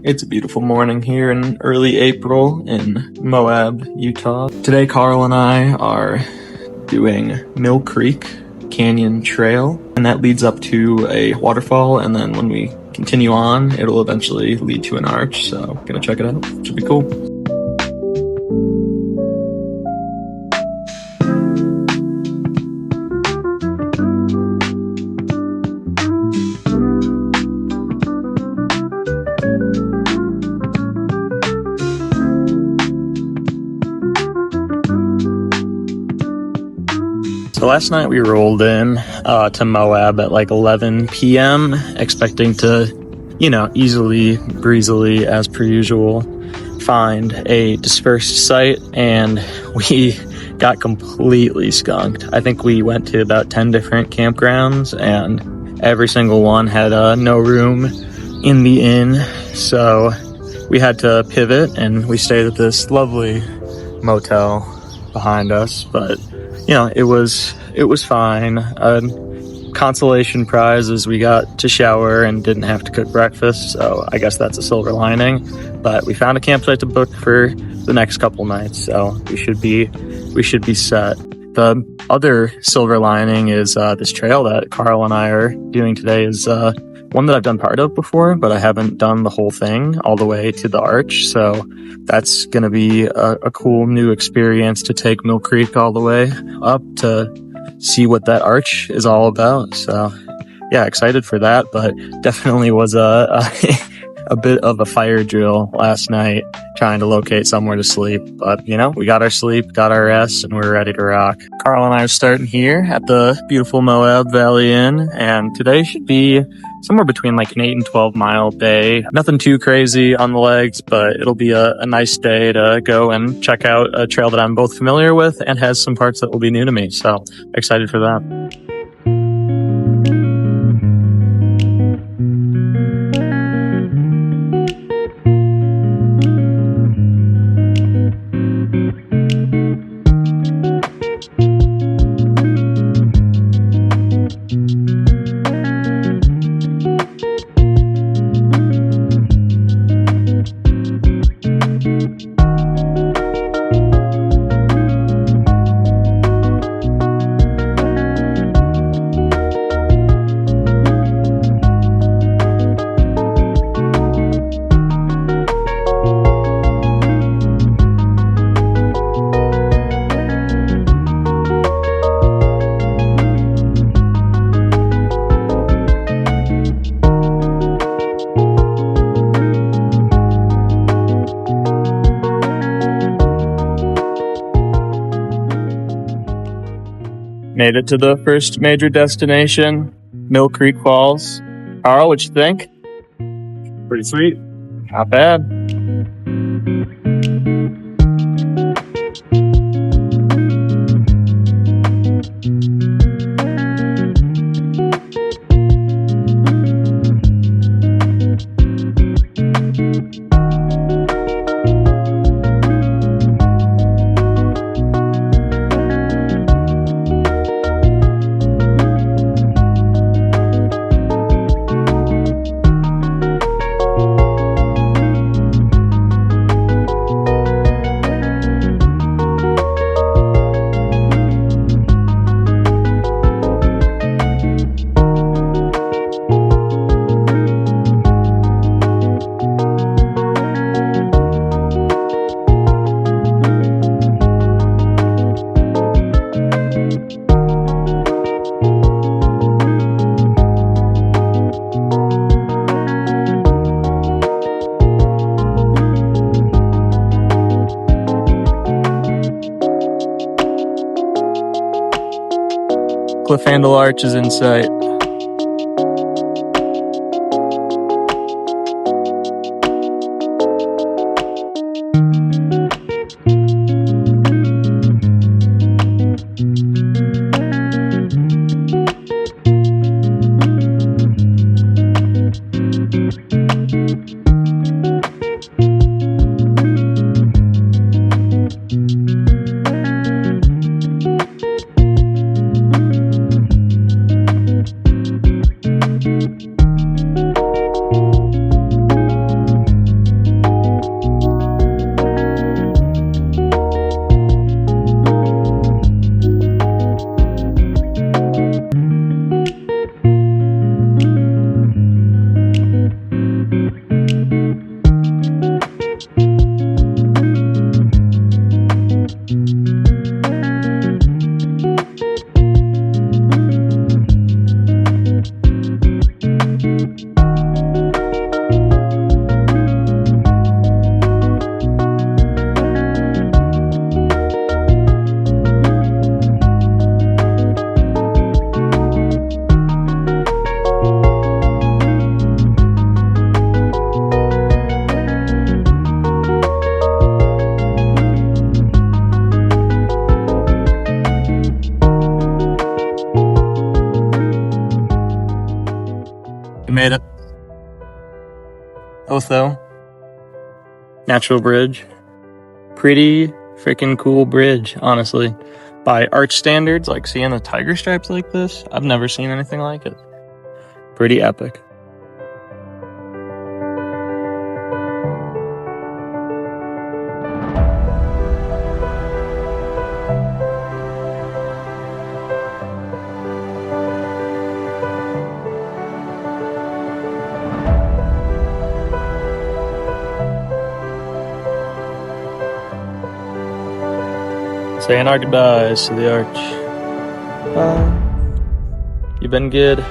It's a beautiful morning here in early April in Moab, Utah. Today, Karl and I are doing Mill Creek Canyon Trail, and that leads up to a waterfall, and then when we continue on, it'll eventually lead to an arch, so gonna check it out. Should be cool. So last night we rolled in to Moab at like 11 p.m. expecting to, easily, breezily, as per usual, find a dispersed site, and we got completely skunked. I think we went to about 10 different campgrounds, and every single one had no room in the inn, so we had to pivot, and we stayed at this lovely motel behind us, but it was fine. Consolation prize is we got to shower and didn't have to cook breakfast, so I guess that's a silver lining. But we found a campsite to book for the next couple nights, so we should be set. The other silver lining is this trail that Karl and I are doing today is one that I've done part of before, but I haven't done the whole thing all the way to the arch, so that's going to be a cool new experience to take Mill Creek all the way up to see what that arch is all about. So yeah, excited for that, but definitely was a bit of a fire drill last night trying to locate somewhere to sleep. But we got our sleep, got our rest, and we're ready to rock. Karl and I are starting here at the beautiful Moab Valley Inn, and today should be somewhere between like an 8 and 12 mile day. Nothing too crazy on the legs, but it'll be a nice day to go and check out a trail that I'm both familiar with and has some parts that will be new to me. So excited for that. Made it to the first major destination, Mill Creek Falls. Karl, what you think? Pretty sweet. Not bad. Cliff Handle Arch is in sight. We made it. Otho. Natural bridge. Pretty freaking cool bridge, honestly. By arch standards, like seeing the tiger stripes like this, I've never seen anything like it. Pretty epic. Saying our goodbyes to the arch. Bye. You've been good.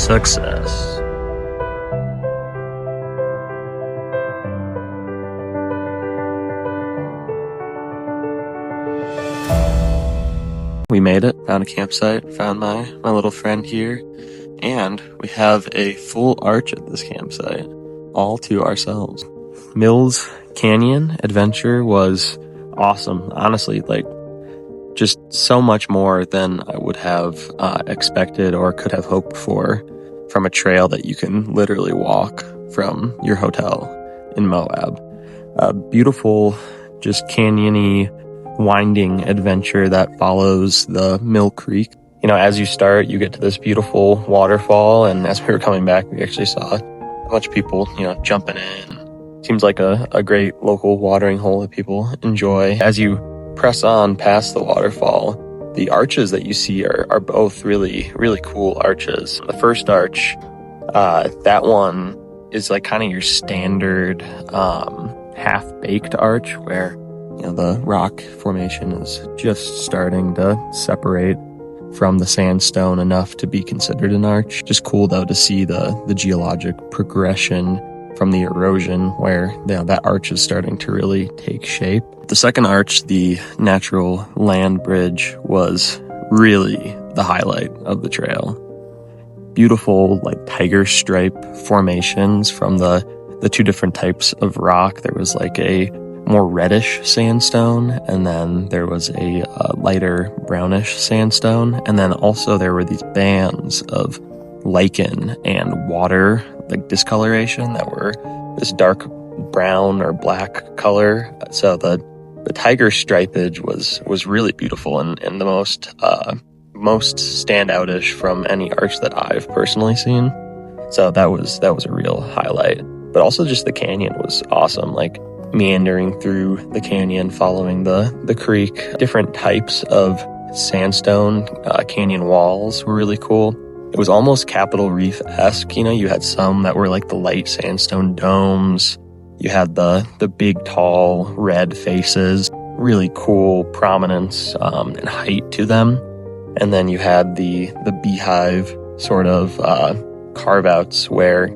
Success. We made it, found a campsite, found my little friend here, and we have a full arch at this campsite, all to ourselves. Mills Canyon adventure was awesome, honestly, like just so much more than I would have expected or could have hoped for from a trail that you can literally walk from your hotel in Moab. A beautiful, just canyony, winding adventure that follows the Mill Creek. You know, as you start, you get to this beautiful waterfall, and as we were coming back, we actually saw a bunch of people, you know, jumping in. Seems like a great local watering hole that people enjoy. As you press on past the waterfall, the arches that you see are both really, really cool arches. The first arch, that one is like kind of your standard half-baked arch where, you know, the rock formation is just starting to separate from the sandstone enough to be considered an arch. Just cool though to see the geologic progression from the erosion where, you know, that arch is starting to really take shape. The second arch, the natural land bridge, was really the highlight of the trail. Beautiful, like tiger stripe formations from the two different types of rock. There was like a more reddish sandstone, and then there was a lighter brownish sandstone, and then also there were these bands of lichen and water, like discoloration, that were this dark brown or black color. So the tiger stripage was really beautiful and the most standoutish from any arch that I've personally seen. So that was a real highlight. But also just the canyon was awesome, like meandering through the canyon, following the creek. Different types of sandstone canyon walls were really cool. It was almost Capitol Reef-esque, you know, you had some that were like the light sandstone domes. You had the big, tall, red faces, really cool prominence and height to them. And then you had the beehive sort of carve-outs where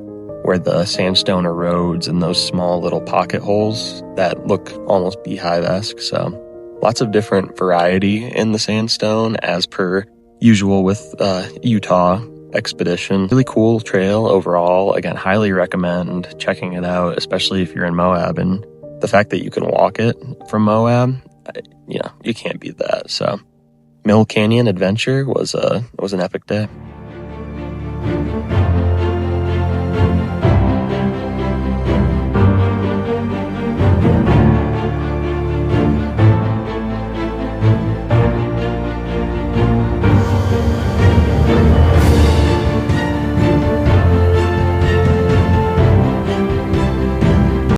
where the sandstone erodes in those small little pocket holes that look almost beehive-esque. So lots of different variety in the sandstone, as per usual with Utah expedition. Really cool trail overall. Again, highly recommend checking it out, especially if you're in Moab. And the fact that you can walk it from Moab, you can't beat that. So Mill Canyon Adventure was an epic day.